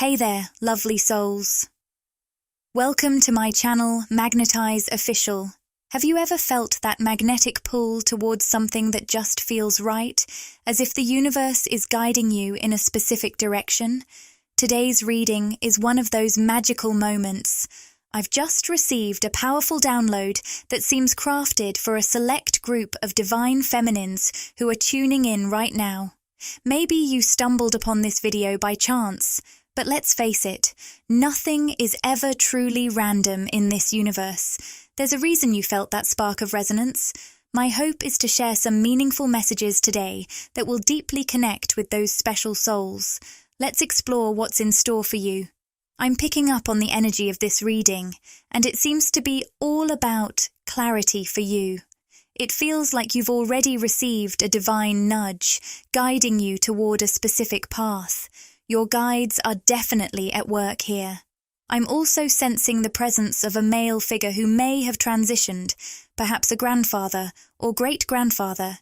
Hey there, lovely souls. Welcome to my channel, Magnetize Official. Have you ever felt that magnetic pull towards something that just feels right, as if the universe is guiding you in a specific direction? Today's reading is one of those magical moments. I've just received a powerful download that seems crafted for a select group of divine feminines who are tuning in right now. Maybe you stumbled upon this video by chance, but let's face it, nothing is ever truly random in this universe. There's a reason you felt that spark of resonance. My hope is to share some meaningful messages today that will deeply connect with those special souls. Let's explore what's in store for you. I'm picking up on the energy of this reading, and it seems to be all about clarity for you. It feels like you've already received a divine nudge, guiding you toward a specific path. Your guides are definitely at work here. I'm also sensing the presence of a male figure who may have transitioned, perhaps a grandfather or great-grandfather.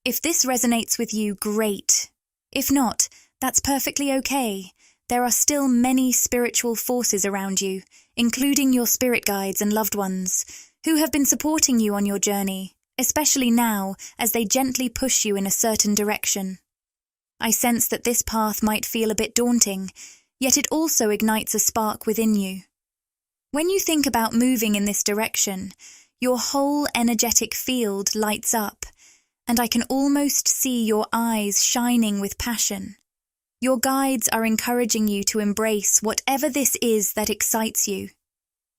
If this resonates with you, great. If not, that's perfectly okay. There are still many spiritual forces around you, including your spirit guides and loved ones, who have been supporting you on your journey, especially now as they gently push you in a certain direction. I sense that this path might feel a bit daunting, yet it also ignites a spark within you. When you think about moving in this direction, your whole energetic field lights up, and I can almost see your eyes shining with passion. Your guides are encouraging you to embrace whatever this is that excites you.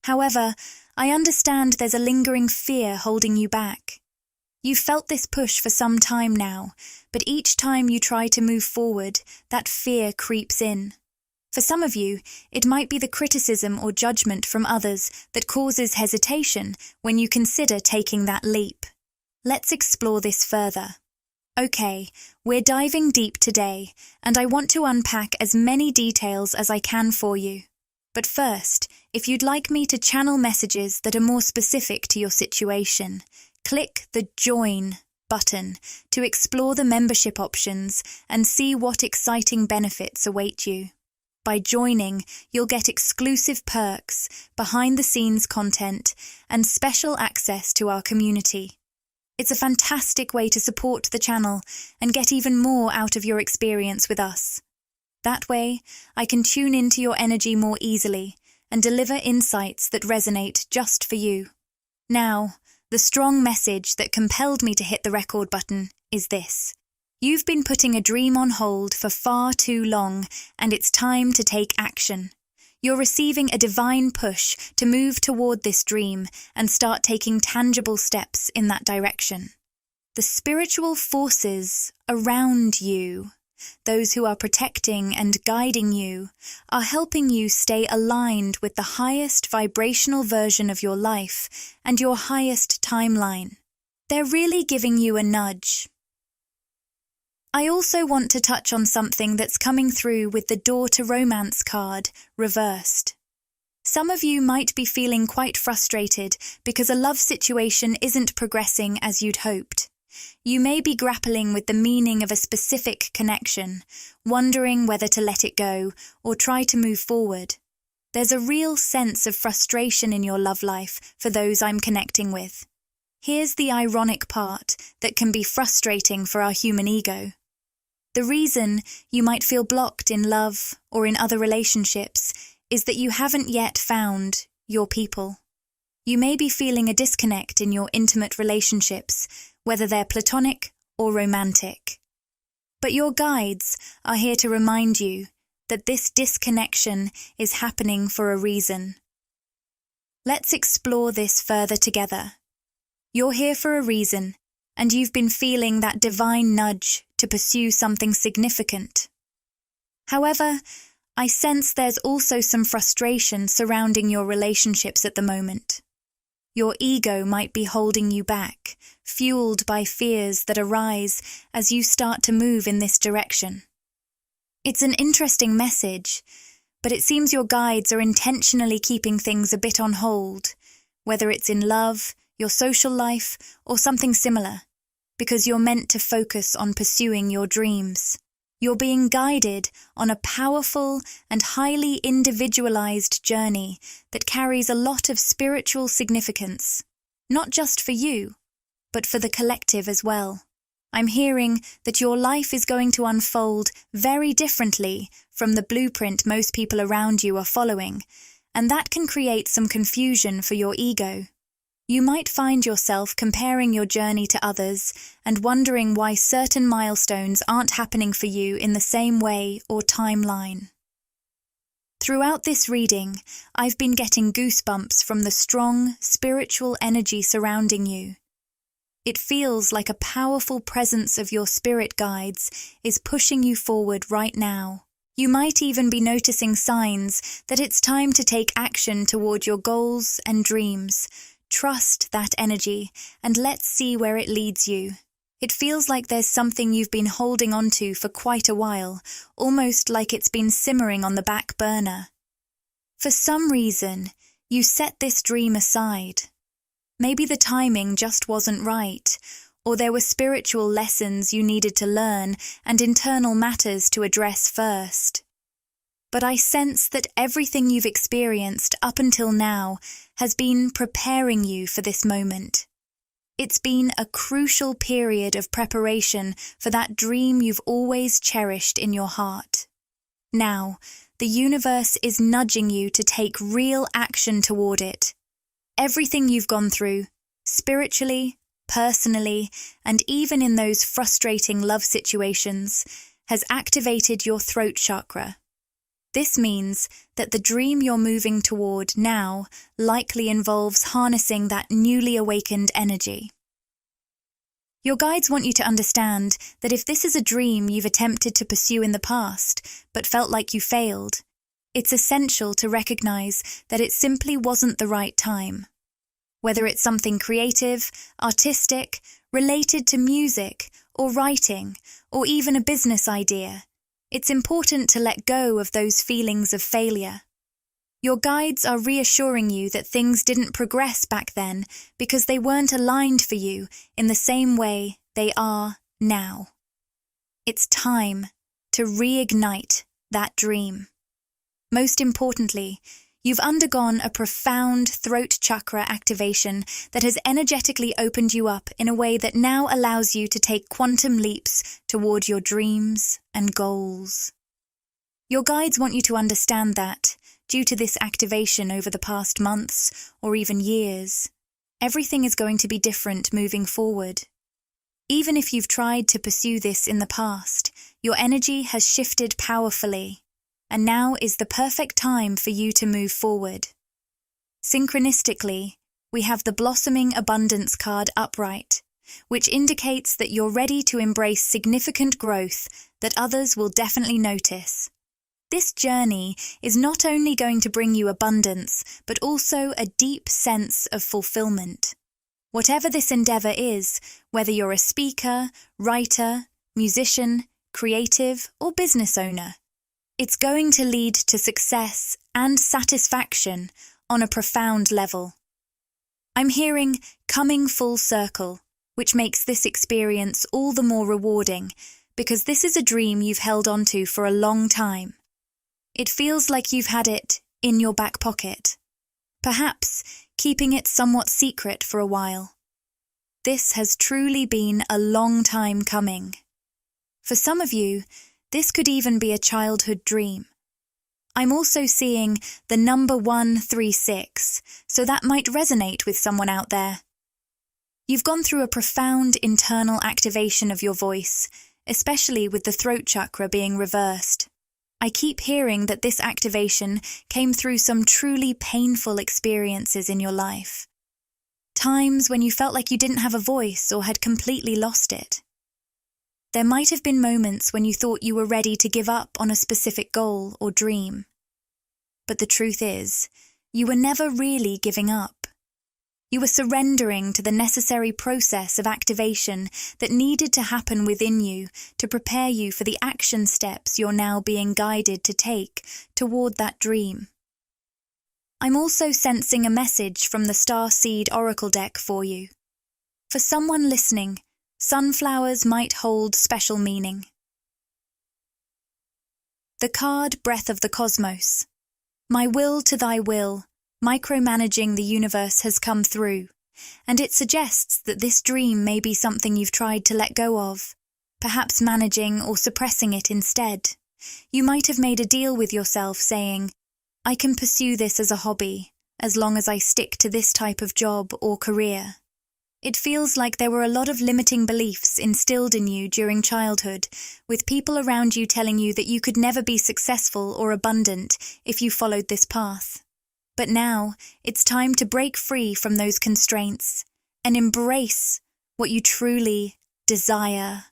However, I understand there's a lingering fear holding you back. You've felt this push for some time now, but each time you try to move forward, that fear creeps in. For some of you, it might be the criticism or judgment from others that causes hesitation when you consider taking that leap. Let's explore this further. Okay, we're diving deep today, and I want to unpack as many details as I can for you. But first, if you'd like me to channel messages that are more specific to your situation, click the Join button to explore the membership options and see what exciting benefits await you. By joining, you'll get exclusive perks, behind-the-scenes content, and special access to our community. It's a fantastic way to support the channel and get even more out of your experience with us. That way, I can tune into your energy more easily and deliver insights that resonate just for you. Now, the strong message that compelled me to hit the record button is this. You've been putting a dream on hold for far too long, and it's time to take action. You're receiving a divine push to move toward this dream and start taking tangible steps in that direction. The spiritual forces around you, those who are protecting and guiding you, are helping you stay aligned with the highest vibrational version of your life and your highest timeline. They're really giving you a nudge. I also want to touch on something that's coming through with the Door to Romance card reversed. Some of you might be feeling quite frustrated because a love situation isn't progressing as you'd hoped. You may be grappling with the meaning of a specific connection, wondering whether to let it go or try to move forward. There's a real sense of frustration in your love life for those I'm connecting with. Here's the ironic part that can be frustrating for our human ego. The reason you might feel blocked in love or in other relationships is that you haven't yet found your people. You may be feeling a disconnect in your intimate relationships, whether they're platonic or romantic. But your guides are here to remind you that this disconnection is happening for a reason. Let's explore this further together. You're here for a reason, and you've been feeling that divine nudge to pursue something significant. However, I sense there's also some frustration surrounding your relationships at the moment. Your ego might be holding you back, fueled by fears that arise as you start to move in this direction. It's an interesting message, but it seems your guides are intentionally keeping things a bit on hold, whether it's in love, your social life, or something similar, because you're meant to focus on pursuing your dreams. You're being guided on a powerful and highly individualized journey that carries a lot of spiritual significance, not just for you, but for the collective as well. I'm hearing that your life is going to unfold very differently from the blueprint most people around you are following, and that can create some confusion for your ego. You might find yourself comparing your journey to others and wondering why certain milestones aren't happening for you in the same way or timeline. Throughout this reading, I've been getting goosebumps from the strong, spiritual energy surrounding you. It feels like a powerful presence of your spirit guides is pushing you forward right now. You might even be noticing signs that it's time to take action toward your goals and dreams. Trust that energy and let's see where it leads you. It feels like there's something you've been holding onto for quite a while, almost like it's been simmering on the back burner. For some reason, you set this dream aside. Maybe the timing just wasn't right, or there were spiritual lessons you needed to learn and internal matters to address first. But I sense that everything you've experienced up until now has been preparing you for this moment. It's been a crucial period of preparation for that dream you've always cherished in your heart. Now, the universe is nudging you to take real action toward it. Everything you've gone through, spiritually, personally, and even in those frustrating love situations, has activated your throat chakra. This means that the dream you're moving toward now likely involves harnessing that newly awakened energy. Your guides want you to understand that if this is a dream you've attempted to pursue in the past, but felt like you failed, it's essential to recognize that it simply wasn't the right time. Whether it's something creative, artistic, related to music, or writing, or even a business idea, it's important to let go of those feelings of failure. Your guides are reassuring you that things didn't progress back then because they weren't aligned for you in the same way they are now. It's time to reignite that dream. Most importantly, you've undergone a profound throat chakra activation that has energetically opened you up in a way that now allows you to take quantum leaps toward your dreams and goals. Your guides want you to understand that, due to this activation over the past months or even years, everything is going to be different moving forward. Even if you've tried to pursue this in the past, your energy has shifted powerfully, and now is the perfect time for you to move forward. Synchronistically, we have the Blossoming Abundance card upright, which indicates that you're ready to embrace significant growth that others will definitely notice. This journey is not only going to bring you abundance, but also a deep sense of fulfillment. Whatever this endeavor is, whether you're a speaker, writer, musician, creative, or business owner, it's going to lead to success and satisfaction on a profound level. I'm hearing coming full circle, which makes this experience all the more rewarding because this is a dream you've held onto for a long time. It feels like you've had it in your back pocket, perhaps keeping it somewhat secret for a while. This has truly been a long time coming. For some of you, this could even be a childhood dream. I'm also seeing the number 136, so that might resonate with someone out there. You've gone through a profound internal activation of your voice, especially with the throat chakra being reversed. I keep hearing that this activation came through some truly painful experiences in your life. Times when you felt like you didn't have a voice or had completely lost it. There might have been moments when you thought you were ready to give up on a specific goal or dream. But the truth is, you were never really giving up. You were surrendering to the necessary process of activation that needed to happen within you to prepare you for the action steps you're now being guided to take toward that dream. I'm also sensing a message from the Star Seed Oracle deck for you. For someone listening, sunflowers might hold special meaning. The card Breath of the Cosmos. My will to thy will, micromanaging the universe has come through, and it suggests that this dream may be something you've tried to let go of, perhaps managing or suppressing it instead. You might have made a deal with yourself saying, I can pursue this as a hobby, as long as I stick to this type of job or career. It feels like there were a lot of limiting beliefs instilled in you during childhood, with people around you telling you that you could never be successful or abundant if you followed this path. But now, it's time to break free from those constraints and embrace what you truly desire.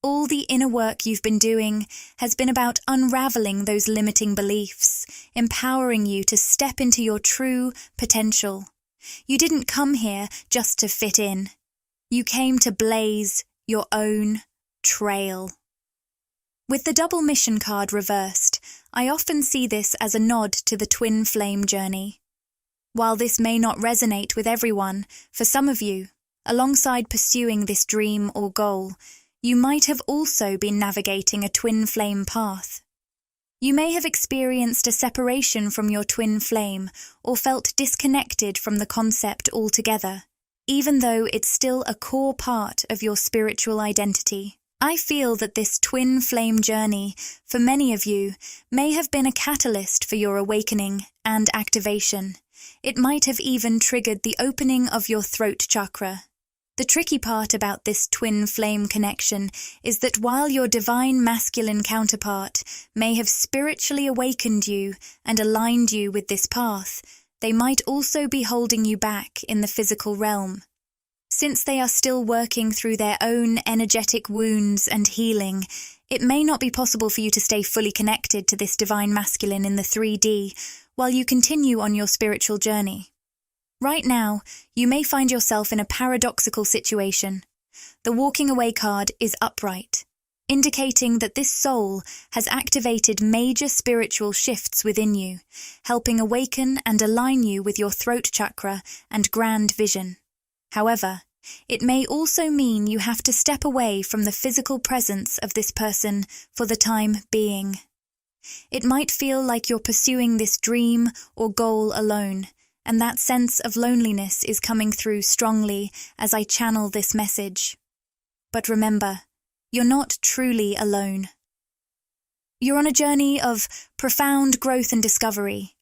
All the inner work you've been doing has been about unraveling those limiting beliefs, empowering you to step into your true potential. You didn't come here just to fit in. You came to blaze your own trail. With the double mission card reversed, I often see this as a nod to the twin flame journey. While this may not resonate with everyone, for some of you, alongside pursuing this dream or goal, you might have also been navigating a twin flame path. You may have experienced a separation from your twin flame or felt disconnected from the concept altogether, even though it's still a core part of your spiritual identity. I feel that this twin flame journey, for many of you, may have been a catalyst for your awakening and activation. It might have even triggered the opening of your throat chakra. The tricky part about this twin flame connection is that while your divine masculine counterpart may have spiritually awakened you and aligned you with this path, they might also be holding you back in the physical realm. Since they are still working through their own energetic wounds and healing, it may not be possible for you to stay fully connected to this divine masculine in the 3D while you continue on your spiritual journey. Right now, you may find yourself in a paradoxical situation. The walking away card is upright, indicating that this soul has activated major spiritual shifts within you, helping awaken and align you with your throat chakra and grand vision. However, it may also mean you have to step away from the physical presence of this person for the time being. It might feel like you're pursuing this dream or goal alone, and that sense of loneliness is coming through strongly as I channel this message. But remember, you're not truly alone. You're on a journey of profound growth and discovery.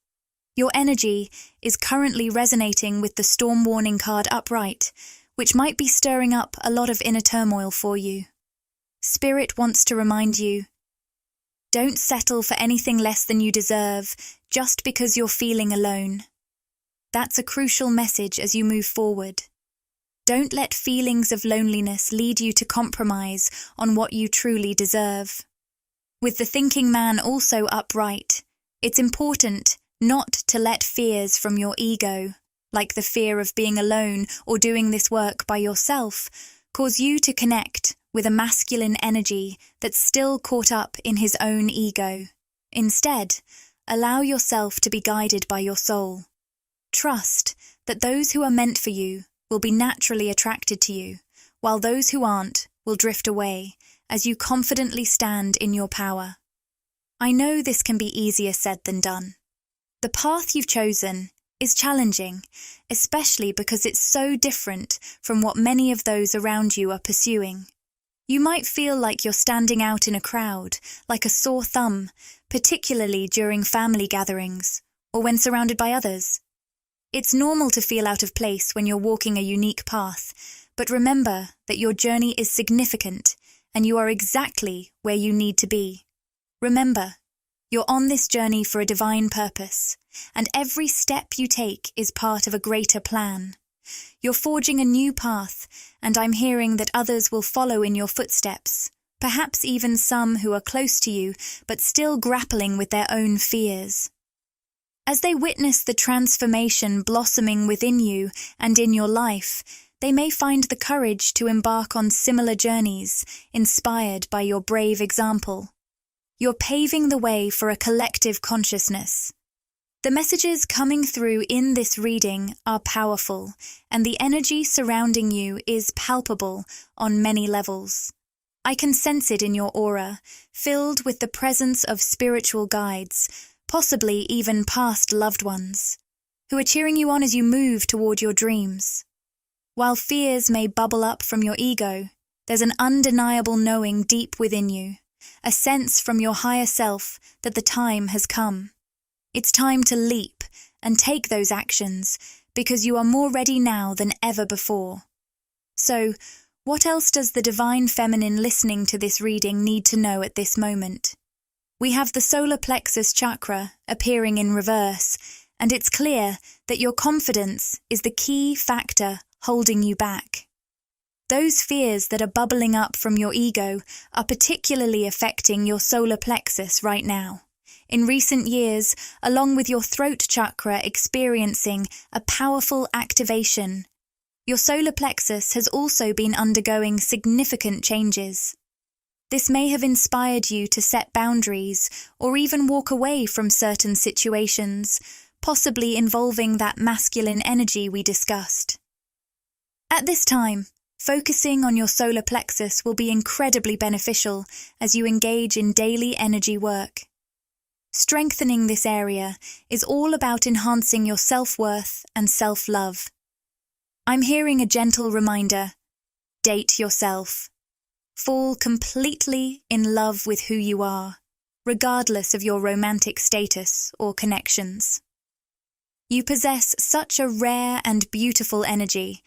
Your energy is currently resonating with the storm warning card upright, which might be stirring up a lot of inner turmoil for you. Spirit wants to remind you, don't settle for anything less than you deserve just because you're feeling alone. That's a crucial message as you move forward. Don't let feelings of loneliness lead you to compromise on what you truly deserve. With the thinking man also upright, it's important not to let fears from your ego, like the fear of being alone or doing this work by yourself, cause you to connect with a masculine energy that's still caught up in his own ego. Instead, allow yourself to be guided by your soul. Trust that those who are meant for you will be naturally attracted to you, while those who aren't will drift away as you confidently stand in your power. I know this can be easier said than done. The path you've chosen is challenging, especially because it's so different from what many of those around you are pursuing. You might feel like you're standing out in a crowd, like a sore thumb, particularly during family gatherings or when surrounded by others. It's normal to feel out of place when you're walking a unique path, but remember that your journey is significant and you are exactly where you need to be. Remember, you're on this journey for a divine purpose, and every step you take is part of a greater plan. You're forging a new path, and I'm hearing that others will follow in your footsteps, perhaps even some who are close to you but still grappling with their own fears. As they witness the transformation blossoming within you and in your life, they may find the courage to embark on similar journeys, inspired by your brave example. You're paving the way for a collective consciousness. The messages coming through in this reading are powerful, and the energy surrounding you is palpable on many levels. I can sense it in your aura, filled with the presence of spiritual guides, possibly even past loved ones, who are cheering you on as you move toward your dreams. While fears may bubble up from your ego, there's an undeniable knowing deep within you, a sense from your higher self that the time has come. It's time to leap and take those actions because you are more ready now than ever before. So, what else does the Divine Feminine listening to this reading need to know at this moment? We have the solar plexus chakra appearing in reverse, and it's clear that your confidence is the key factor holding you back. Those fears that are bubbling up from your ego are particularly affecting your solar plexus right now. In recent years, along with your throat chakra experiencing a powerful activation, your solar plexus has also been undergoing significant changes. This may have inspired you to set boundaries or even walk away from certain situations, possibly involving that masculine energy we discussed. At this time, focusing on your solar plexus will be incredibly beneficial as you engage in daily energy work. Strengthening this area is all about enhancing your self-worth and self-love. I'm hearing a gentle reminder: date yourself. Fall completely in love with who you are, regardless of your romantic status or connections. You possess such a rare and beautiful energy,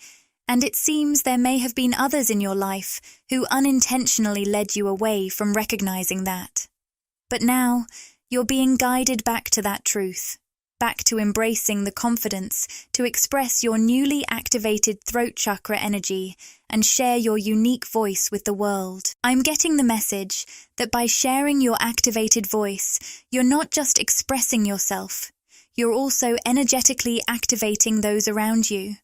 and it seems there may have been others in your life who unintentionally led you away from recognizing that. But now, you're being guided back to that truth, back to embracing the confidence to express your newly activated throat chakra energy and share your unique voice with the world. I'm getting the message that by sharing your activated voice, you're not just expressing yourself, you're also energetically activating those around you.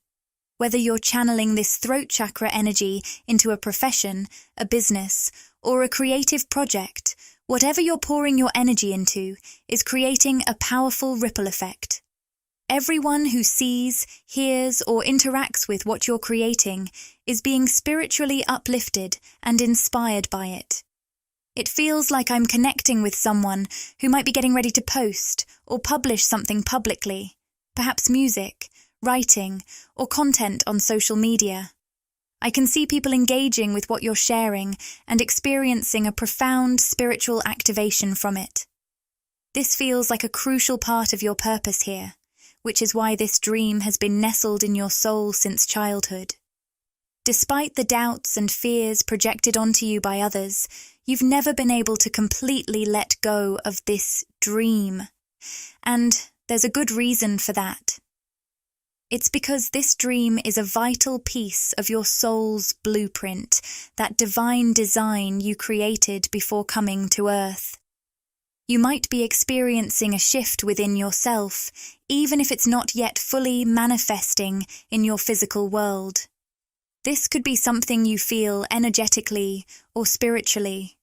Whether you're channeling this throat chakra energy into a profession, a business, or a creative project, whatever you're pouring your energy into is creating a powerful ripple effect. Everyone who sees, hears, or interacts with what you're creating is being spiritually uplifted and inspired by it. It feels like I'm connecting with someone who might be getting ready to post or publish something publicly, perhaps music, writing, or content on social media. I can see people engaging with what you're sharing and experiencing a profound spiritual activation from it. This feels like a crucial part of your purpose here, which is why this dream has been nestled in your soul since childhood. Despite the doubts and fears projected onto you by others, you've never been able to completely let go of this dream. And there's a good reason for that. It's because this dream is a vital piece of your soul's blueprint, that divine design you created before coming to Earth. You might be experiencing a shift within yourself, even if it's not yet fully manifesting in your physical world. This could be something you feel energetically or spiritually.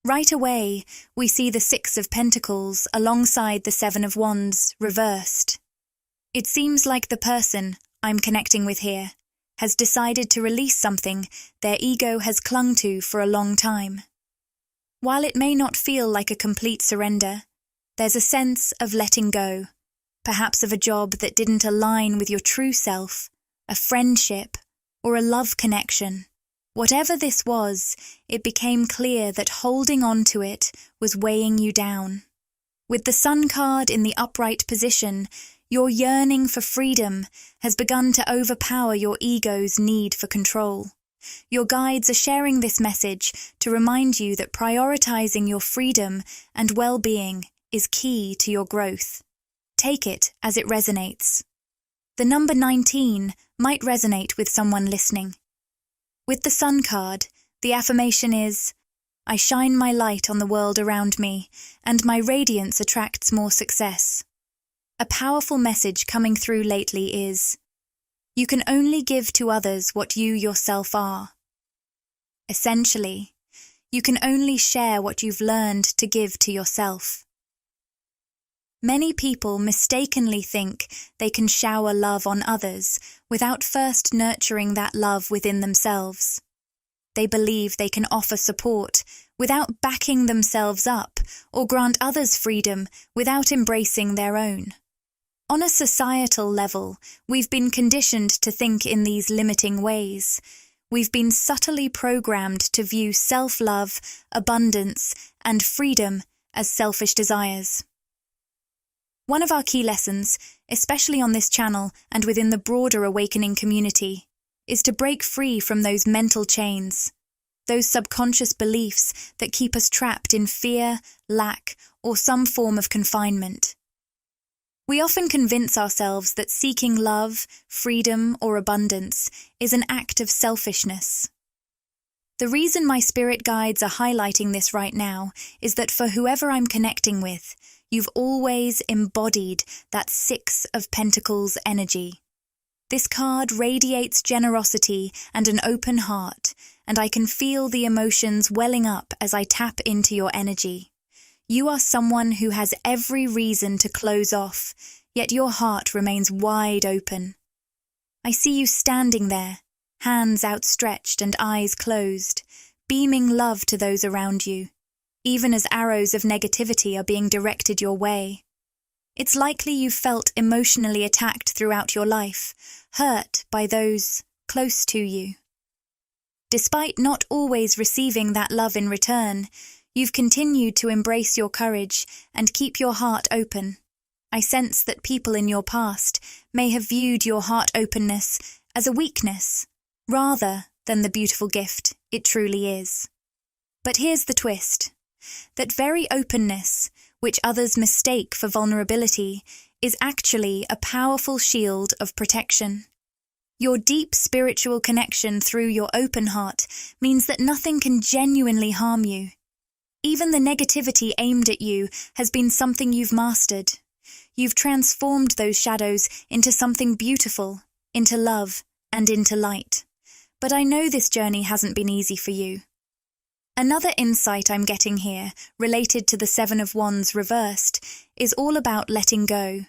Right away, we see the Six of Pentacles alongside the Seven of Wands reversed. It seems like the person I'm connecting with here has decided to release something their ego has clung to for a long time. While it may not feel like a complete surrender, there's a sense of letting go, perhaps of a job that didn't align with your true self, a friendship, or a love connection. Whatever this was, it became clear that holding on to it was weighing you down. With the Sun card in the upright position, your yearning for freedom has begun to overpower your ego's need for control. Your guides are sharing this message to remind you that prioritizing your freedom and well-being is key to your growth. Take it as it resonates. The number 19 might resonate with someone listening. With the Sun card, the affirmation is, "I shine my light on the world around me, and my radiance attracts more success." A powerful message coming through lately is, you can only give to others what you yourself are. Essentially, you can only share what you've learned to give to yourself. Many people mistakenly think they can shower love on others without first nurturing that love within themselves. they believe they can offer support without backing themselves up or grant others freedom without embracing their own. On a societal level, we've been conditioned to think in these limiting ways. We've been subtly programmed to view self-love, abundance, and freedom as selfish desires. One of our key lessons, especially on this channel and within the broader awakening community, is to break free from those mental chains, those subconscious beliefs that keep us trapped in fear, lack, or some form of confinement. We often convince ourselves that seeking love, freedom, or abundance is an act of selfishness. The reason my spirit guides are highlighting this right now is that for whoever I'm connecting with, you've always embodied that Six of Pentacles energy. This card radiates generosity and an open heart, and I can feel the emotions welling up as I tap into your energy. You are someone who has every reason to close off, yet your heart remains wide open. I see you standing there, hands outstretched and eyes closed, beaming love to those around you, even as arrows of negativity are being directed your way. It's likely you've felt emotionally attacked throughout your life, hurt by those close to you. Despite not always receiving that love in return, you've continued to embrace your courage and keep your heart open. I sense that people in your past may have viewed your heart openness as a weakness, rather than the beautiful gift it truly is. But here's the twist. That very openness, which others mistake for vulnerability, is actually a powerful shield of protection. Your deep spiritual connection through your open heart means that nothing can genuinely harm you. Even the negativity aimed at you has been something you've mastered. You've transformed those shadows into something beautiful, into love, and into light. But I know this journey hasn't been easy for you. Another insight I'm getting here, related to the Seven of Wands reversed, is all about letting go.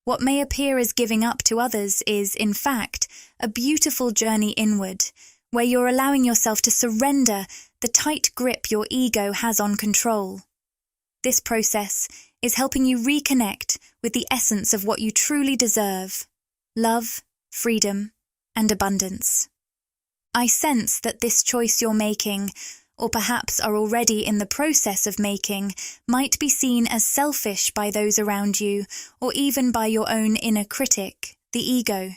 What may appear as giving up to others is, in fact, a beautiful journey inward, where you're allowing yourself to surrender the tight grip your ego has on control. This process is helping you reconnect with the essence of what you truly deserve: love, freedom, and abundance. I sense that this choice you're making, or perhaps are already in the process of making, might be seen as selfish by those around you, or even by your own inner critic, the ego.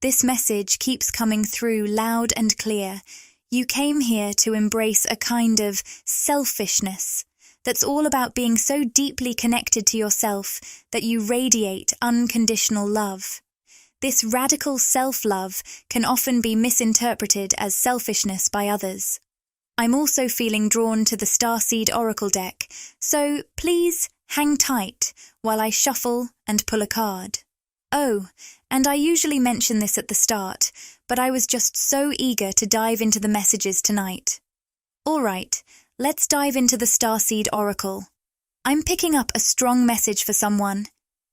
This message keeps coming through loud and clear. You came here to embrace a kind of selfishness that's all about being so deeply connected to yourself that you radiate unconditional love. This radical self-love can often be misinterpreted as selfishness by others. I'm also feeling drawn to the Starseed Oracle deck, so please hang tight while I shuffle and pull a card. Oh, and I usually mention this at the start, but I was just so eager to dive into the messages tonight. All right, let's dive into the Starseed Oracle. I'm picking up a strong message for someone,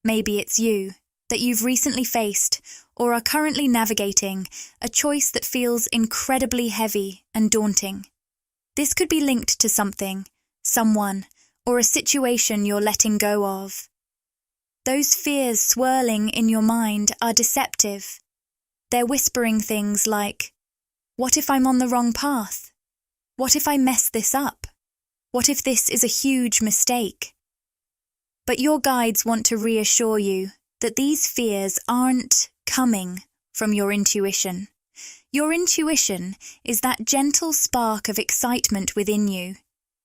maybe it's you, that you've recently faced or are currently navigating a choice that feels incredibly heavy and daunting. This could be linked to something, someone, or a situation you're letting go of. Those fears swirling in your mind are deceptive. They're whispering things like, what if I'm on the wrong path? What if I mess this up? What if this is a huge mistake? But your guides want to reassure you that these fears aren't coming from your intuition. Your intuition is that gentle spark of excitement within you.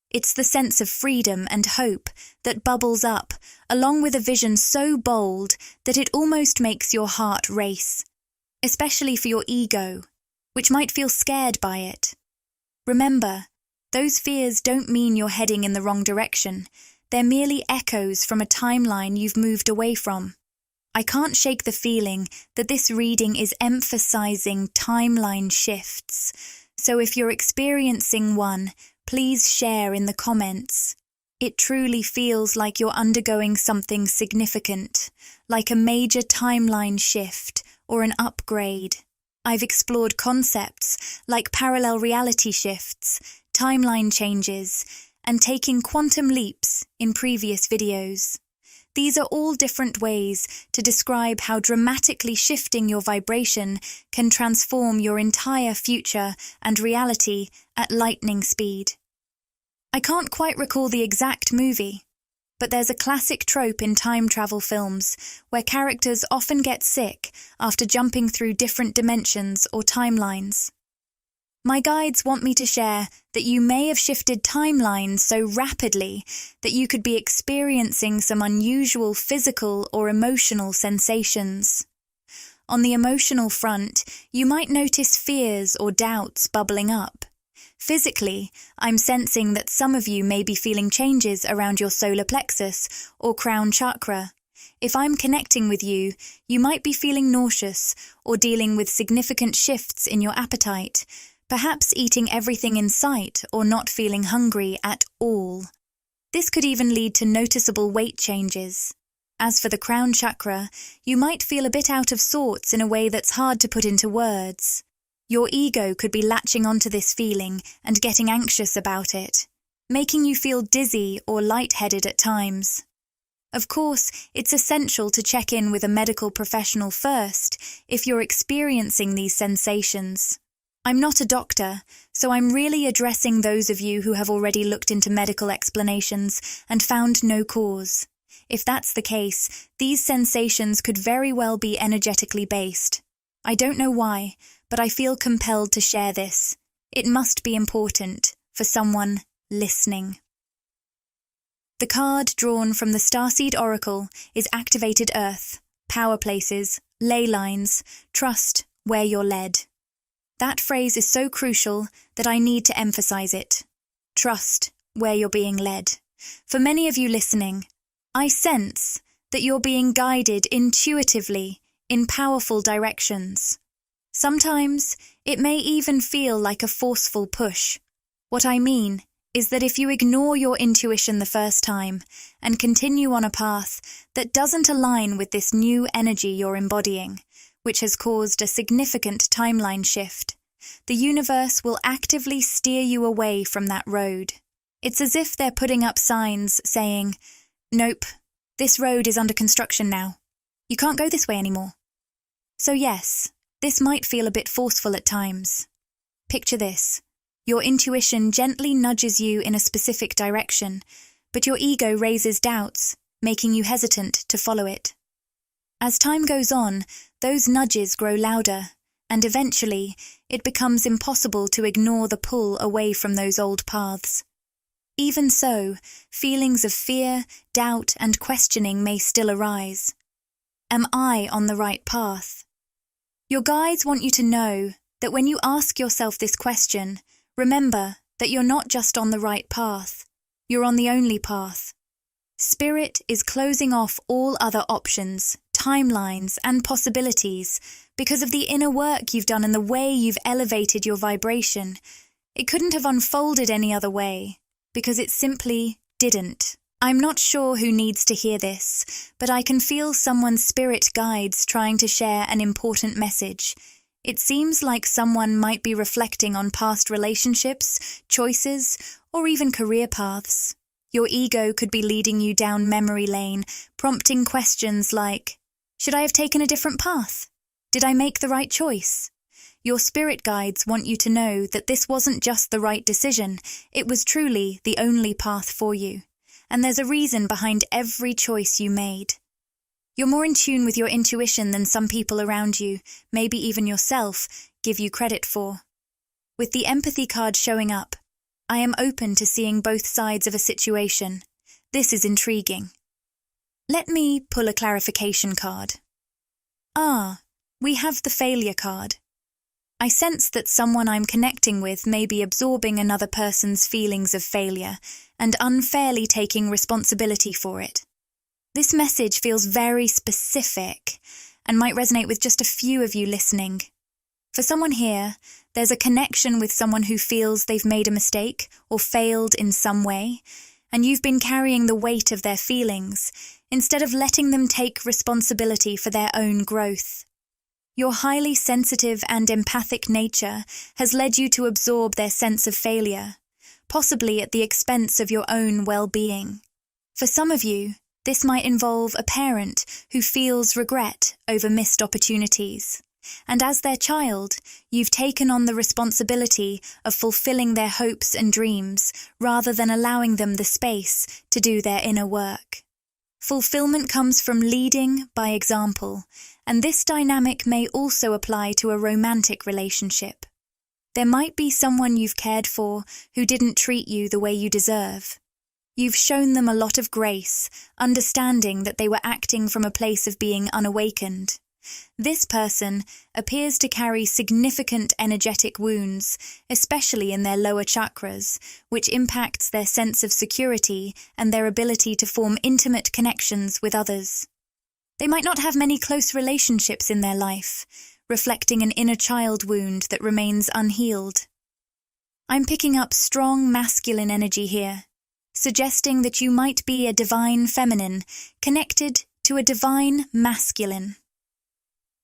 It's the sense of freedom and hope that bubbles up, along with a vision so bold that it almost makes your heart race, especially for your ego, which might feel scared by it. Remember, those fears don't mean you're heading in the wrong direction. They're merely echoes from a timeline you've moved away from. I can't shake the feeling that this reading is emphasizing timeline shifts, so if you're experiencing one, please share in the comments. It truly feels like you're undergoing something significant, like a major timeline shift or an upgrade. I've explored concepts like parallel reality shifts, timeline changes, and taking quantum leaps in previous videos. These are all different ways to describe how dramatically shifting your vibration can transform your entire future and reality at lightning speed. I can't quite recall the exact movie, but there's a classic trope in time travel films where characters often get sick after jumping through different dimensions or timelines. My guides want me to share that you may have shifted timelines so rapidly that you could be experiencing some unusual physical or emotional sensations. On the emotional front, you might notice fears or doubts bubbling up. Physically, I'm sensing that some of you may be feeling changes around your solar plexus or crown chakra. If I'm connecting with you, you might be feeling nauseous or dealing with significant shifts in your appetite, perhaps eating everything in sight or not feeling hungry at all. This could even lead to noticeable weight changes. As for the crown chakra, you might feel a bit out of sorts in a way that's hard to put into words. Your ego could be latching onto this feeling and getting anxious about it, making you feel dizzy or lightheaded at times. Of course, it's essential to check in with a medical professional first if you're experiencing these sensations. I'm not a doctor, so I'm really addressing those of you who have already looked into medical explanations and found no cause. If that's the case, these sensations could very well be energetically based. I don't know why, but I feel compelled to share this. It must be important for someone listening. The card drawn from the Starseed Oracle is Activated Earth, Power Places, Ley Lines, Trust Where You're Led. That phrase is so crucial that I need to emphasize it. Trust where you're being led. For many of you listening, I sense that you're being guided intuitively in powerful directions. Sometimes it may even feel like a forceful push. What I mean is that if you ignore your intuition the first time and continue on a path that doesn't align with this new energy you're embodying, which has caused a significant timeline shift, the universe will actively steer you away from that road. It's as if they're putting up signs saying, "Nope, this road is under construction now. You can't go this way anymore." So yes, this might feel a bit forceful at times. Picture this. Your intuition gently nudges you in a specific direction, but your ego raises doubts, making you hesitant to follow it. As time goes on, those nudges grow louder, and eventually it becomes impossible to ignore the pull away from those old paths. Even so, feelings of fear, doubt, and questioning may still arise. Am I on the right path? Your guides want you to know that when you ask yourself this question, remember that you're not just on the right path, you're on the only path. Spirit is closing off all other options, timelines, and possibilities because of the inner work you've done and the way you've elevated your vibration. It couldn't have unfolded any other way, because it simply didn't. I'm not sure who needs to hear this, but I can feel someone's spirit guides trying to share an important message. It seems like someone might be reflecting on past relationships, choices, or even career paths. Your ego could be leading you down memory lane, prompting questions like, should I have taken a different path? Did I make the right choice? Your spirit guides want you to know that this wasn't just the right decision, it was truly the only path for you. And there's a reason behind every choice you made. You're more in tune with your intuition than some people around you, maybe even yourself, give you credit for. With the empathy card showing up, I am open to seeing both sides of a situation. This is intriguing. Let me pull a clarification card. We have the failure card. I sense that someone I'm connecting with may be absorbing another person's feelings of failure and unfairly taking responsibility for it. This message feels very specific and might resonate with just a few of you listening. For someone here, there's a connection with someone who feels they've made a mistake or failed in some way, and you've been carrying the weight of their feelings instead of letting them take responsibility for their own growth. Your highly sensitive and empathic nature has led you to absorb their sense of failure, possibly at the expense of your own well-being. For some of you, this might involve a parent who feels regret over missed opportunities. And as their child, you've taken on the responsibility of fulfilling their hopes and dreams rather than allowing them the space to do their inner work. Fulfillment comes from leading by example, and this dynamic may also apply to a romantic relationship. There might be someone you've cared for who didn't treat you the way you deserve. You've shown them a lot of grace, understanding that they were acting from a place of being unawakened. This person appears to carry significant energetic wounds, especially in their lower chakras, which impacts their sense of security and their ability to form intimate connections with others. They might not have many close relationships in their life, reflecting an inner child wound that remains unhealed. I'm picking up strong masculine energy here, suggesting that you might be a divine feminine connected to a divine masculine.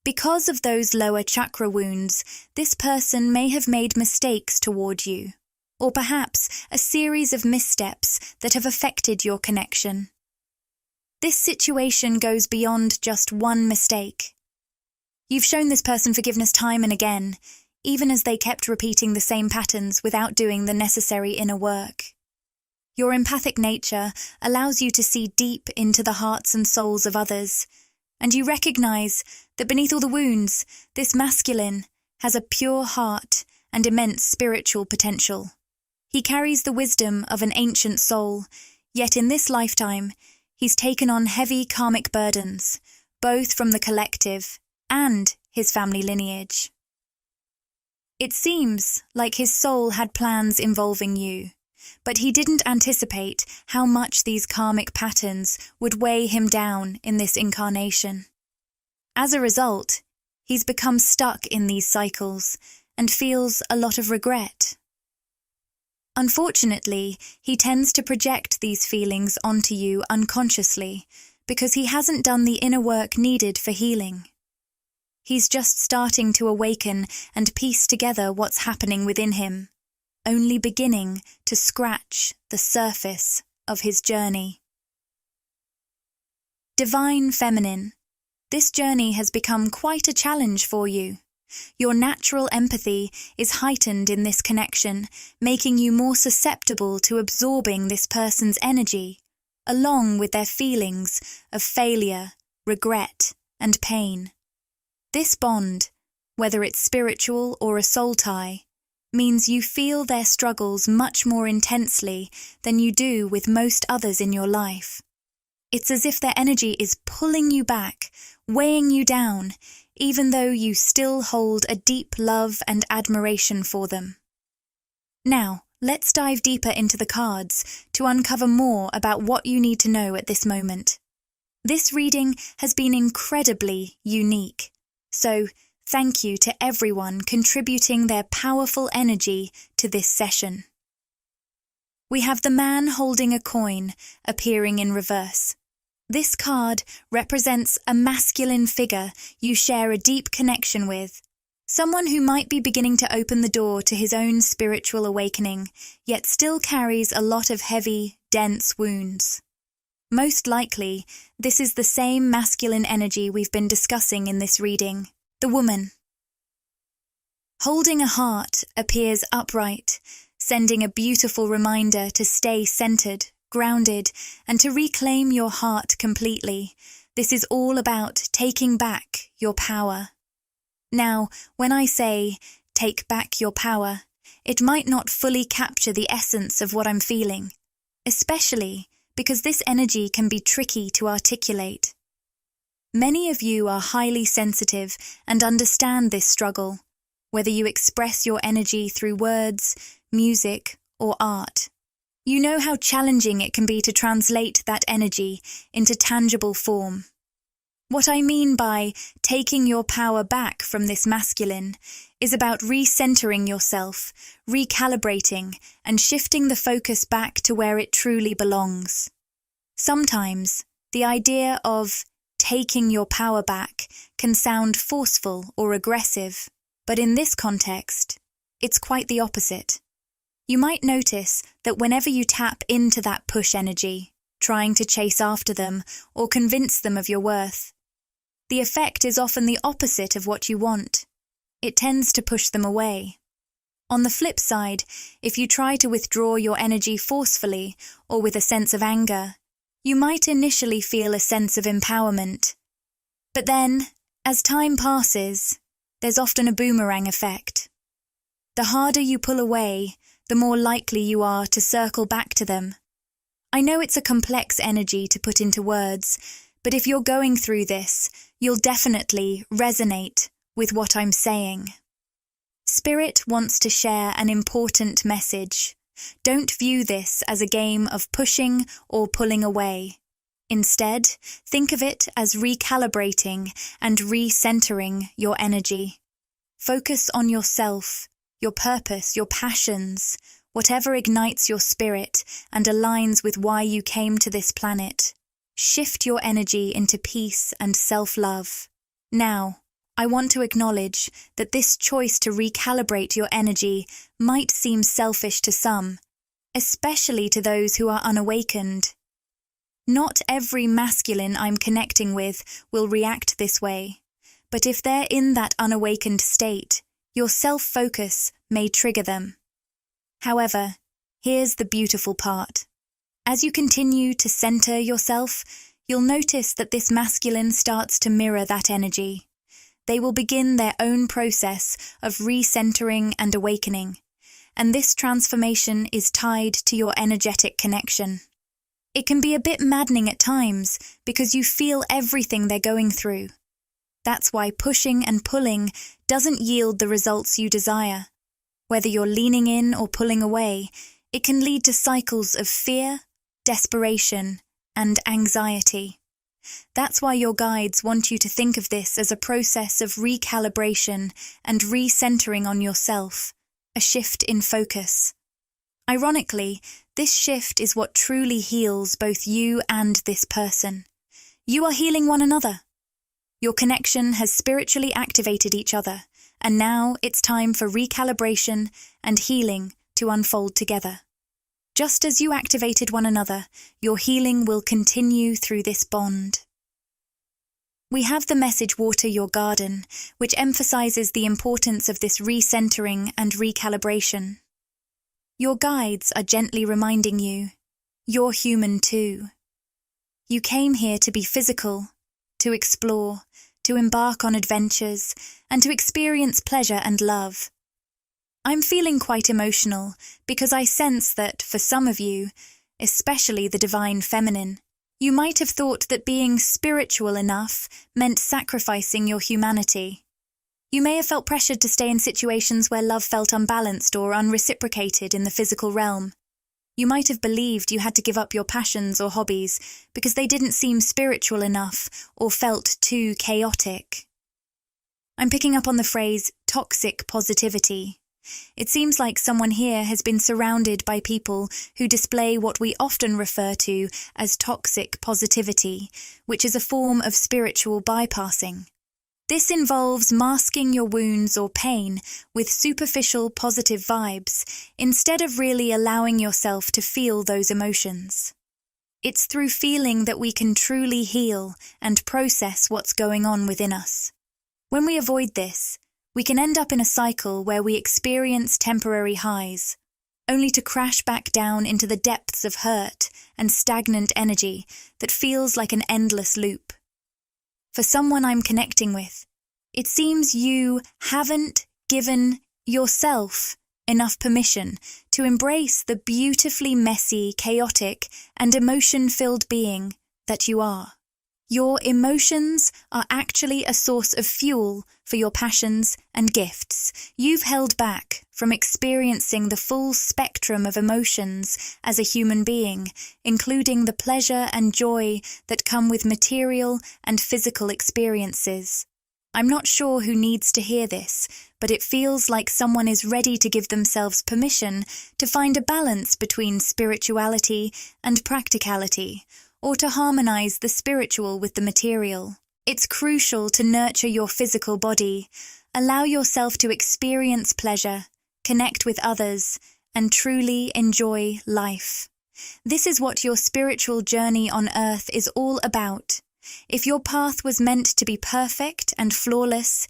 Because of those lower chakra wounds, this person may have made mistakes toward you, or perhaps a series of missteps that have affected your connection. This situation goes beyond just one mistake. You've shown this person forgiveness time and again, even as they kept repeating the same patterns without doing the necessary inner work. Your empathic nature allows you to see deep into the hearts and souls of others, and you recognize that beneath all the wounds, this masculine has a pure heart and immense spiritual potential. He carries the wisdom of an ancient soul, yet in this lifetime, he's taken on heavy karmic burdens, both from the collective and his family lineage. It seems like his soul had plans involving you, but he didn't anticipate how much these karmic patterns would weigh him down in this incarnation. As a result, he's become stuck in these cycles and feels a lot of regret. Unfortunately, he tends to project these feelings onto you unconsciously because he hasn't done the inner work needed for healing. He's just starting to awaken and piece together what's happening within him, only beginning to scratch the surface of his journey. Divine Feminine, this journey has become quite a challenge for you. Your natural empathy is heightened in this connection, making you more susceptible to absorbing this person's energy, along with their feelings of failure, regret, and pain. This bond, whether it's spiritual or a soul tie, means you feel their struggles much more intensely than you do with most others in your life. It's as if their energy is pulling you back, weighing you down, even though you still hold a deep love and admiration for them. Now, let's dive deeper into the cards to uncover more about what you need to know at this moment. This reading has been incredibly unique, so thank you to everyone contributing their powerful energy to this session. We have the man holding a coin appearing in reverse. This card represents a masculine figure you share a deep connection with, someone who might be beginning to open the door to his own spiritual awakening, yet still carries a lot of heavy, dense wounds. Most likely, this is the same masculine energy we've been discussing in this reading, the woman. Holding a heart appears upright, sending a beautiful reminder to stay centered, grounded, and to reclaim your heart completely. This is all about taking back your power. Now, when I say, take back your power, it might not fully capture the essence of what I'm feeling, especially because this energy can be tricky to articulate. Many of you are highly sensitive and understand this struggle, whether you express your energy through words, music, or art. You know how challenging it can be to translate that energy into tangible form. What I mean by taking your power back from this masculine is about recentering yourself, recalibrating, and shifting the focus back to where it truly belongs. Sometimes, the idea of taking your power back can sound forceful or aggressive, but in this context, it's quite the opposite. You might notice that whenever you tap into that push energy, trying to chase after them or convince them of your worth, the effect is often the opposite of what you want. It tends to push them away. On the flip side, if you try to withdraw your energy forcefully or with a sense of anger, you might initially feel a sense of empowerment. But then, as time passes, there's often a boomerang effect. The harder you pull away, the more likely you are to circle back to them. I know it's a complex energy to put into words, but if you're going through this, you'll definitely resonate with what I'm saying. Spirit wants to share an important message. Don't view this as a game of pushing or pulling away. Instead, think of it as recalibrating and recentering your energy. Focus on yourself, your purpose, your passions, whatever ignites your spirit and aligns with why you came to this planet. Shift your energy into peace and self-love. Now, I want to acknowledge that this choice to recalibrate your energy might seem selfish to some, especially to those who are unawakened. Not every masculine I'm connecting with will react this way, but if they're in that unawakened state, your self-focus may trigger them. However, here's the beautiful part. As you continue to center yourself, you'll notice that this masculine starts to mirror that energy. They will begin their own process of recentering and awakening, and this transformation is tied to your energetic connection. It can be a bit maddening at times because you feel everything they're going through. That's why pushing and pulling doesn't yield the results you desire. Whether you're leaning in or pulling away, it can lead to cycles of fear, desperation, and anxiety. That's why your guides want you to think of this as a process of recalibration and recentering on yourself, a shift in focus. Ironically, this shift is what truly heals both you and this person. You are healing one another. Your connection has spiritually activated each other, and now it's time for recalibration and healing to unfold together. Just as you activated one another, your healing will continue through this bond. We have the message Water Your Garden, which emphasizes the importance of this recentering and recalibration. Your guides are gently reminding you, you're human too. You came here to be physical, to explore, to embark on adventures, and to experience pleasure and love. I'm feeling quite emotional because I sense that, for some of you, especially the divine feminine, you might have thought that being spiritual enough meant sacrificing your humanity. You may have felt pressured to stay in situations where love felt unbalanced or unreciprocated in the physical realm. You might have believed you had to give up your passions or hobbies because they didn't seem spiritual enough or felt too chaotic. I'm picking up on the phrase toxic positivity. It seems like someone here has been surrounded by people who display what we often refer to as toxic positivity, which is a form of spiritual bypassing. This involves masking your wounds or pain with superficial positive vibes instead of really allowing yourself to feel those emotions. It's through feeling that we can truly heal and process what's going on within us. When we avoid this, we can end up in a cycle where we experience temporary highs, only to crash back down into the depths of hurt and stagnant energy that feels like an endless loop. For someone I'm connecting with, it seems you haven't given yourself enough permission to embrace the beautifully messy, chaotic, and emotion-filled being that you are. Your emotions are actually a source of fuel for your passions and gifts. You've held back from experiencing the full spectrum of emotions as a human being, including the pleasure and joy that come with material and physical experiences. I'm not sure who needs to hear this, but it feels like someone is ready to give themselves permission to find a balance between spirituality and practicality, or to harmonize the spiritual with the material. It's crucial to nurture your physical body, allow yourself to experience pleasure, connect with others, and truly enjoy life. This is what your spiritual journey on earth is all about. If your path was meant to be perfect and flawless,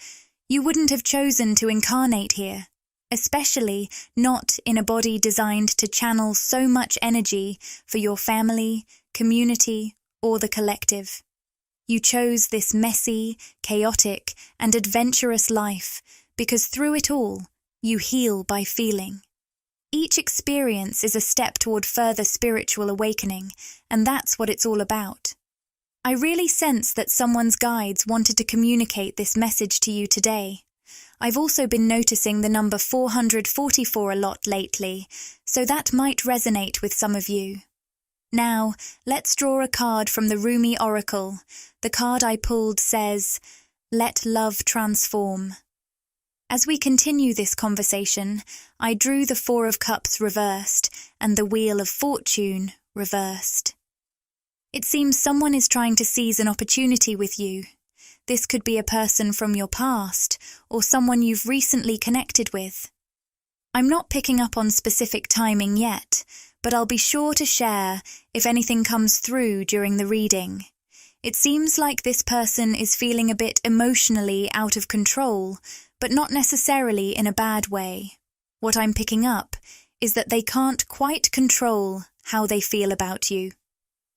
you wouldn't have chosen to incarnate here, especially not in a body designed to channel so much energy for your family, community, or the collective. You chose this messy, chaotic, and adventurous life because through it all, you heal by feeling. Each experience is a step toward further spiritual awakening, and that's what it's all about. I really sense that someone's guides wanted to communicate this message to you today. I've also been noticing the number 444 a lot lately, so that might resonate with some of you. Now, let's draw a card from the Rumi Oracle. The card I pulled says, "Let love transform." As we continue this conversation, I drew the Four of Cups reversed and the Wheel of Fortune reversed. It seems someone is trying to seize an opportunity with you. This could be a person from your past or someone you've recently connected with. I'm not picking up on specific timing yet, but I'll be sure to share if anything comes through during the reading. It seems like this person is feeling a bit emotionally out of control, but not necessarily in a bad way. What I'm picking up is that they can't quite control how they feel about you.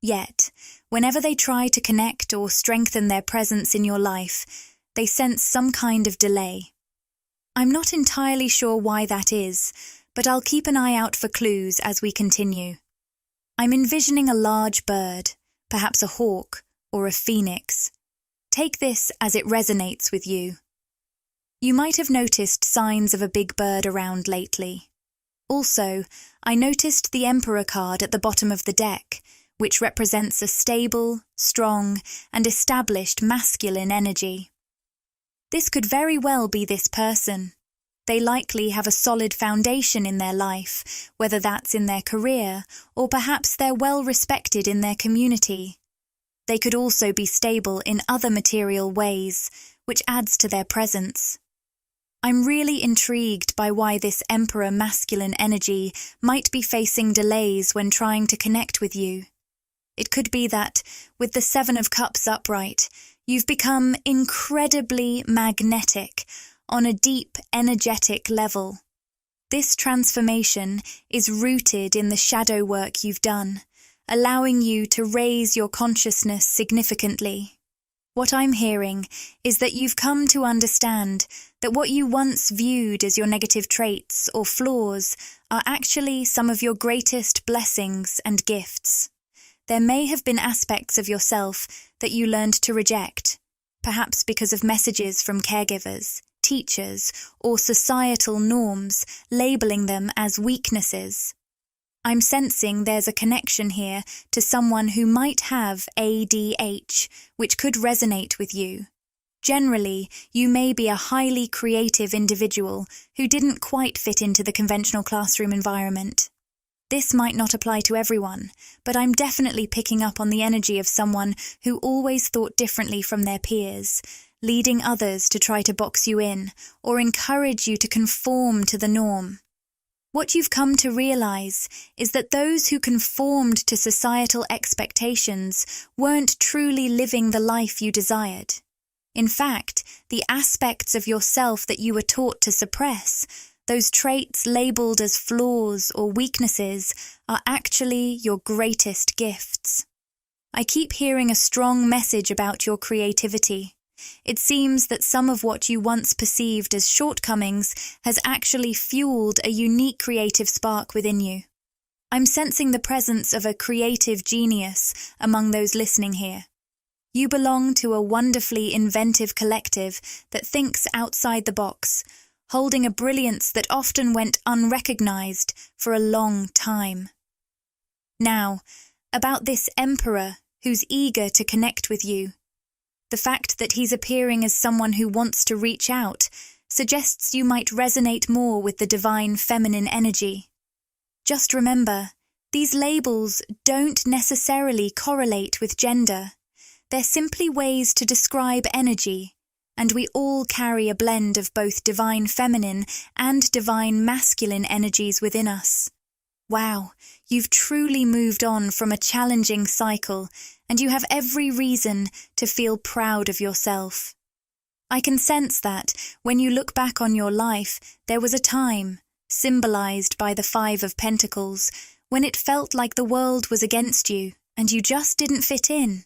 Yet, whenever they try to connect or strengthen their presence in your life, they sense some kind of delay. I'm not entirely sure why that is, but I'll keep an eye out for clues as we continue. I'm envisioning a large bird, perhaps a hawk or a phoenix. Take this as it resonates with you. You might have noticed signs of a big bird around lately. Also, I noticed the Emperor card at the bottom of the deck, which represents a stable, strong, and established masculine energy. This could very well be this person. They likely have a solid foundation in their life, whether that's in their career, or perhaps they're well respected in their community. They could also be stable in other material ways, which adds to their presence. I'm really intrigued by why this Emperor masculine energy might be facing delays when trying to connect with you. It could be that, with the Seven of Cups upright, you've become incredibly magnetic on a deep, energetic level. This transformation is rooted in the shadow work you've done, allowing you to raise your consciousness significantly. What I'm hearing is that you've come to understand that what you once viewed as your negative traits or flaws are actually some of your greatest blessings and gifts. There may have been aspects of yourself that you learned to reject, perhaps because of messages from caregivers, teachers, or societal norms, labeling them as weaknesses. I'm sensing there's a connection here to someone who might have ADH, which could resonate with you. Generally, you may be a highly creative individual who didn't quite fit into the conventional classroom environment. This might not apply to everyone, but I'm definitely picking up on the energy of someone who always thought differently from their peers, leading others to try to box you in or encourage you to conform to the norm. What you've come to realize is that those who conformed to societal expectations weren't truly living the life you desired. In fact, the aspects of yourself that you were taught to suppress, those traits labeled as flaws or weaknesses, are actually your greatest gifts. I keep hearing a strong message about your creativity. It seems that some of what you once perceived as shortcomings has actually fueled a unique creative spark within you. I'm sensing the presence of a creative genius among those listening here. You belong to a wonderfully inventive collective that thinks outside the box, holding a brilliance that often went unrecognized for a long time. Now, about this Emperor who's eager to connect with you. The fact that he's appearing as someone who wants to reach out suggests you might resonate more with the divine feminine energy. Just remember, These labels don't necessarily correlate with gender. They're simply ways to describe energy, and we all carry a blend of both divine feminine and divine masculine energies within us. Wow, you've truly moved on from a challenging cycle, and you have every reason to feel proud of yourself. I can sense that, when you look back on your life, there was a time, symbolized by the 5 of Pentacles, when it felt like the world was against you and you just didn't fit in.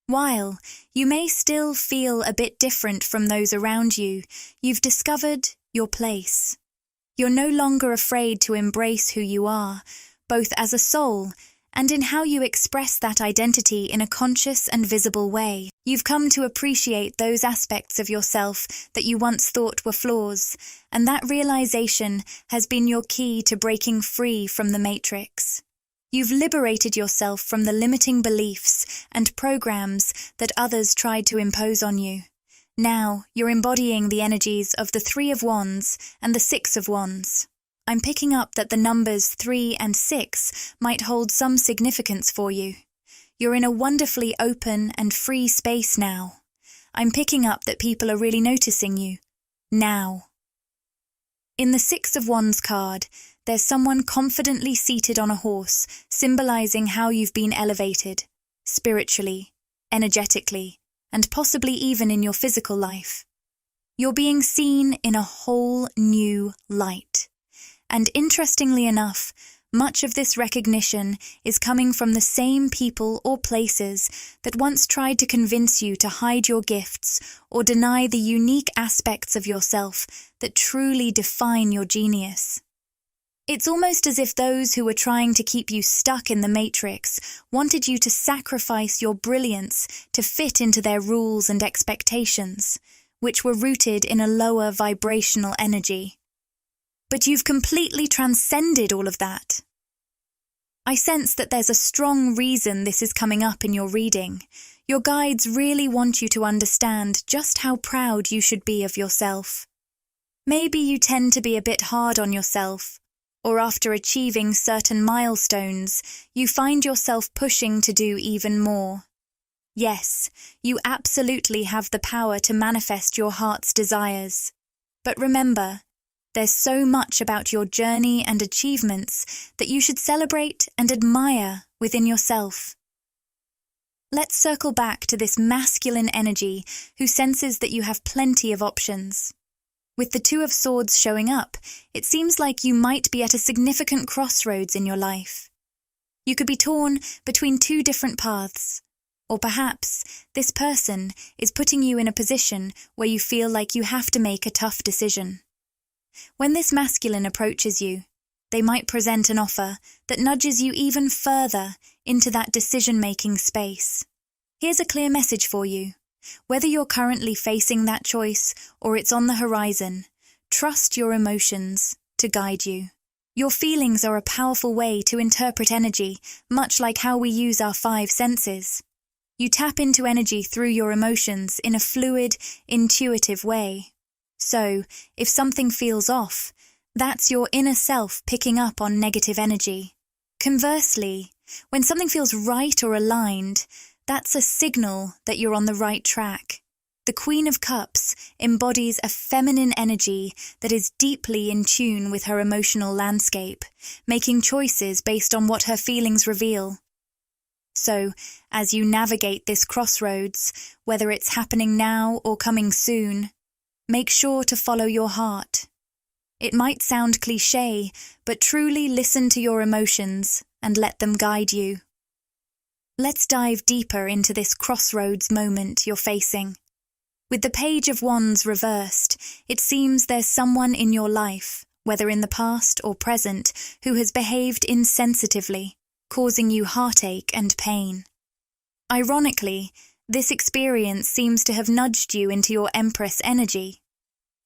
While you may still feel a bit different from those around you, you've discovered your place. You're no longer afraid to embrace who you are, both as a soul and in how you express that identity in a conscious and visible way. You've come to appreciate those aspects of yourself that you once thought were flaws, and that realization has been your key to breaking free from the matrix. You've liberated yourself from the limiting beliefs and programs that others tried to impose on you. Now you're embodying the energies of the 3 of Wands and the 6 of Wands. I'm picking up that the numbers 3 and 6 might hold some significance for you. You're in a wonderfully open and free space now. I'm picking up that people are really noticing you. Now. In the 6 of Wands card, there's someone confidently seated on a horse, symbolizing how you've been elevated, spiritually, energetically, and possibly even in your physical life. You're being seen in a whole new light. And interestingly enough, much of this recognition is coming from the same people or places that once tried to convince you to hide your gifts or deny the unique aspects of yourself that truly define your genius. It's almost as if those who were trying to keep you stuck in the matrix wanted you to sacrifice your brilliance to fit into their rules and expectations, which were rooted in a lower vibrational energy. But you've completely transcended all of that. I sense that there's a strong reason this is coming up in your reading. Your guides really want you to understand just how proud you should be of yourself. Maybe you tend to be a bit hard on yourself, or after achieving certain milestones, you find yourself pushing to do even more. Yes, you absolutely have the power to manifest your heart's desires. But remember, there's so much about your journey and achievements that you should celebrate and admire within yourself. Let's circle back to this masculine energy who senses that you have plenty of options. With the 2 of Swords showing up, it seems like you might be at a significant crossroads in your life. You could be torn between 2 different paths, or perhaps this person is putting you in a position where you feel like you have to make a tough decision. When this masculine approaches you, they might present an offer that nudges you even further into that decision-making space. Here's a clear message for you. Whether you're currently facing that choice or it's on the horizon, trust your emotions to guide you. Your feelings are a powerful way to interpret energy, much like how we use our 5 senses. You tap into energy through your emotions in a fluid, intuitive way. So, if something feels off, that's your inner self picking up on negative energy. Conversely, when something feels right or aligned, that's a signal that you're on the right track. The Queen of Cups embodies a feminine energy that is deeply in tune with her emotional landscape, making choices based on what her feelings reveal. So, as you navigate this crossroads, whether it's happening now or coming soon, make sure to follow your heart. It might sound cliché, but truly listen to your emotions and let them guide you. Let's dive deeper into this crossroads moment you're facing. With the Page of Wands reversed, it seems there's someone in your life, whether in the past or present, who has behaved insensitively, causing you heartache and pain. Ironically, this experience seems to have nudged you into your Empress energy.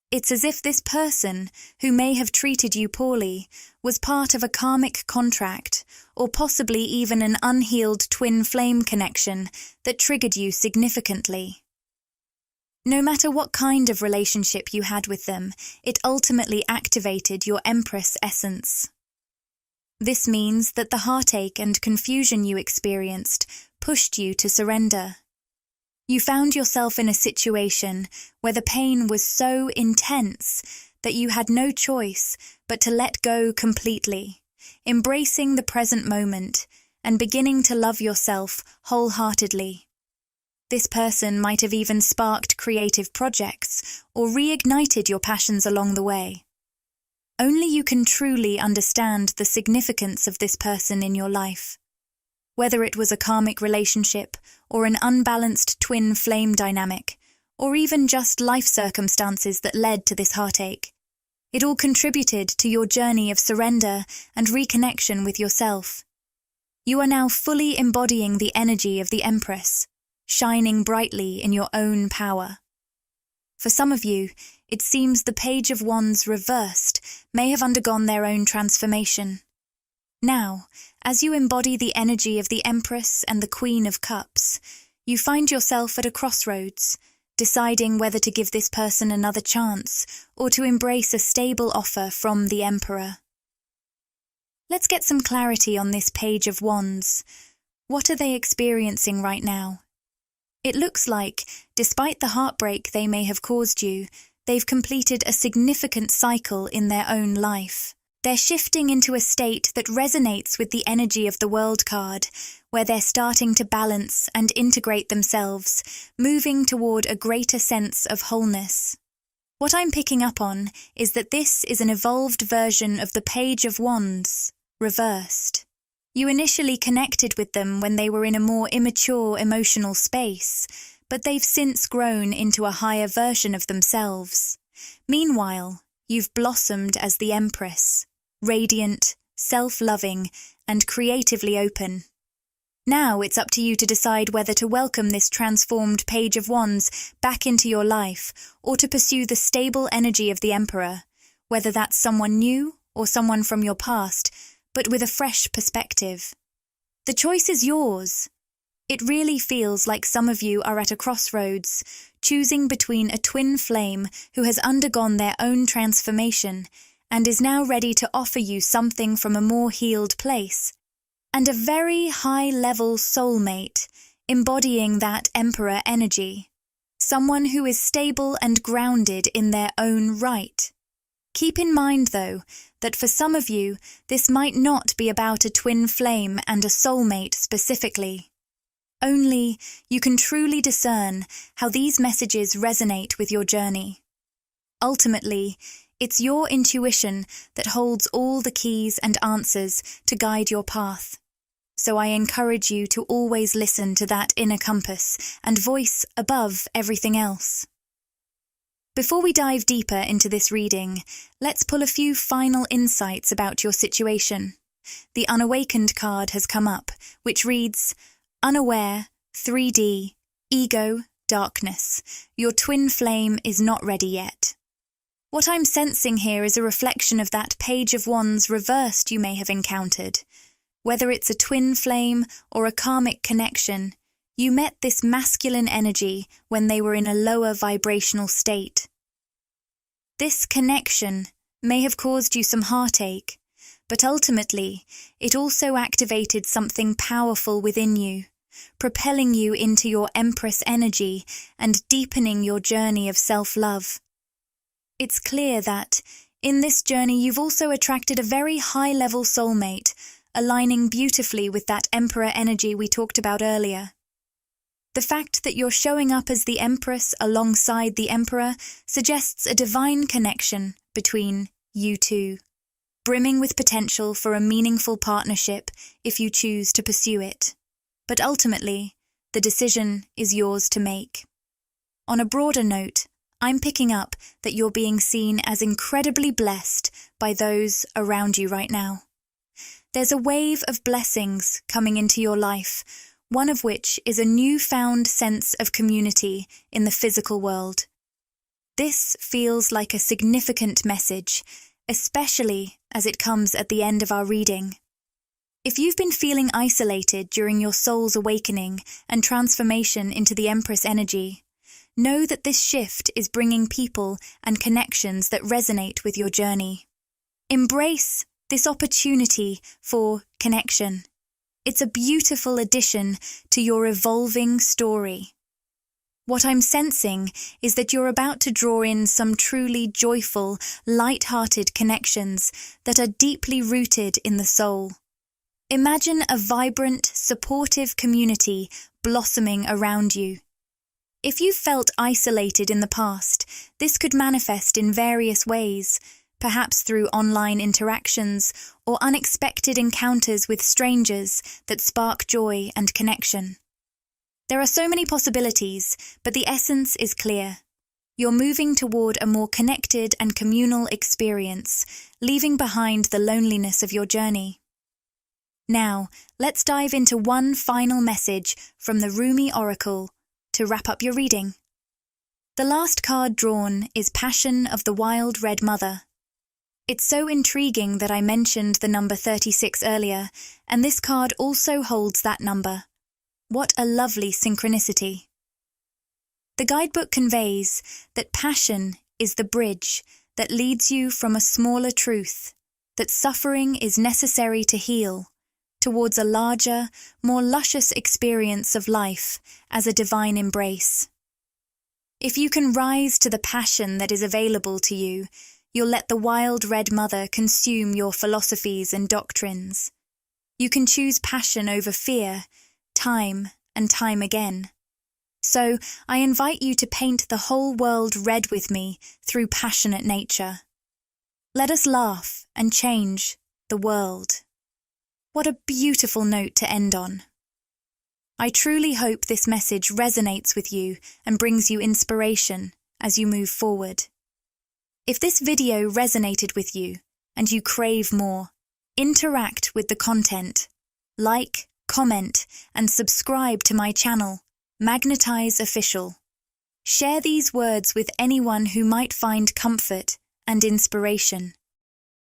It's as if this person, who may have treated you poorly, was part of a karmic contract, or possibly even an unhealed twin flame connection that triggered you significantly. No matter what kind of relationship you had with them, it ultimately activated your Empress essence. This means that the heartache and confusion you experienced pushed you to surrender. You found yourself in a situation where the pain was so intense that you had no choice but to let go completely, embracing the present moment and beginning to love yourself wholeheartedly. This person might have even sparked creative projects or reignited your passions along the way. Only you can truly understand the significance of this person in your life. Whether it was a karmic relationship or an unbalanced twin flame dynamic, or even just life circumstances that led to this heartache, it all contributed to your journey of surrender and reconnection with yourself. You are now fully embodying the energy of the Empress, shining brightly in your own power. For some of you, it seems the Page of Wands reversed may have undergone their own transformation. Now, as you embody the energy of the Empress and the Queen of Cups, you find yourself at a crossroads, deciding whether to give this person another chance or to embrace a stable offer from the Emperor. Let's get some clarity on this Page of Wands. What are they experiencing right now? It looks like, despite the heartbreak they may have caused you, they've completed a significant cycle in their own life. They're shifting into a state that resonates with the energy of the World card, where they're starting to balance and integrate themselves, moving toward a greater sense of wholeness. What I'm picking up on is that this is an evolved version of the Page of Wands, reversed. You initially connected with them when they were in a more immature emotional space, but they've since grown into a higher version of themselves. Meanwhile, you've blossomed as the Empress, radiant, self-loving, and creatively open. Now it's up to you to decide whether to welcome this transformed Page of Wands back into your life or to pursue the stable energy of the Emperor, whether that's someone new or someone from your past, but with a fresh perspective. The choice is yours. It really feels like some of you are at a crossroads, choosing between a twin flame who has undergone their own transformation and is now ready to offer you something from a more healed place, and a very high-level soulmate embodying that Emperor energy, someone who is stable and grounded in their own right. Keep in mind, though, that for some of you, this might not be about a twin flame and a soulmate specifically. Only you can truly discern how these messages resonate with your journey. Ultimately, it's your intuition that holds all the keys and answers to guide your path. So I encourage you to always listen to that inner compass and voice above everything else. Before we dive deeper into this reading, let's pull a few final insights about your situation. The Unawakened card has come up, which reads, Unaware, 3D, Ego, Darkness. Your twin flame is not ready yet. What I'm sensing here is a reflection of that Page of Wands reversed you may have encountered. Whether it's a twin flame or a karmic connection, you met this masculine energy when they were in a lower vibrational state. This connection may have caused you some heartache, but ultimately, it also activated something powerful within you, propelling you into your Empress energy and deepening your journey of self-love. It's clear that, in this journey, you've also attracted a very high-level soulmate, aligning beautifully with that Emperor energy we talked about earlier. The fact that you're showing up as the Empress alongside the Emperor suggests a divine connection between you two, brimming with potential for a meaningful partnership if you choose to pursue it. But ultimately, the decision is yours to make. On a broader note, I'm picking up that you're being seen as incredibly blessed by those around you right now. There's a wave of blessings coming into your life, one of which is a newfound sense of community in the physical world. This feels like a significant message, especially as it comes at the end of our reading. If you've been feeling isolated during your soul's awakening and transformation into the Empress energy, know that this shift is bringing people and connections that resonate with your journey. Embrace this opportunity for connection. It's a beautiful addition to your evolving story. What I'm sensing is that you're about to draw in some truly joyful, light-hearted connections that are deeply rooted in the soul. Imagine a vibrant, supportive community blossoming around you. If you felt isolated in the past, this could manifest in various ways, perhaps through online interactions or unexpected encounters with strangers that spark joy and connection. There are so many possibilities, but the essence is clear. You're moving toward a more connected and communal experience, leaving behind the loneliness of your journey. Now, let's dive into one final message from the Rumi Oracle to wrap up your reading. The last card drawn is Passion of the Wild Red Mother. It's so intriguing that I mentioned the number 36 earlier, and this card also holds that number. What a lovely synchronicity. The guidebook conveys that passion is the bridge that leads you from a smaller truth, that suffering is necessary to heal, towards a larger, more luscious experience of life as a divine embrace. If you can rise to the passion that is available to you, you'll let the wild red mother consume your philosophies and doctrines. You can choose passion over fear, time and time again. So I invite you to paint the whole world red with me through passionate nature. Let us laugh and change the world. What a beautiful note to end on. I truly hope this message resonates with you and brings you inspiration as you move forward. If this video resonated with you and you crave more, interact with the content. Like, comment, and subscribe to my channel, Magnetize Official. Share these words with anyone who might find comfort and inspiration.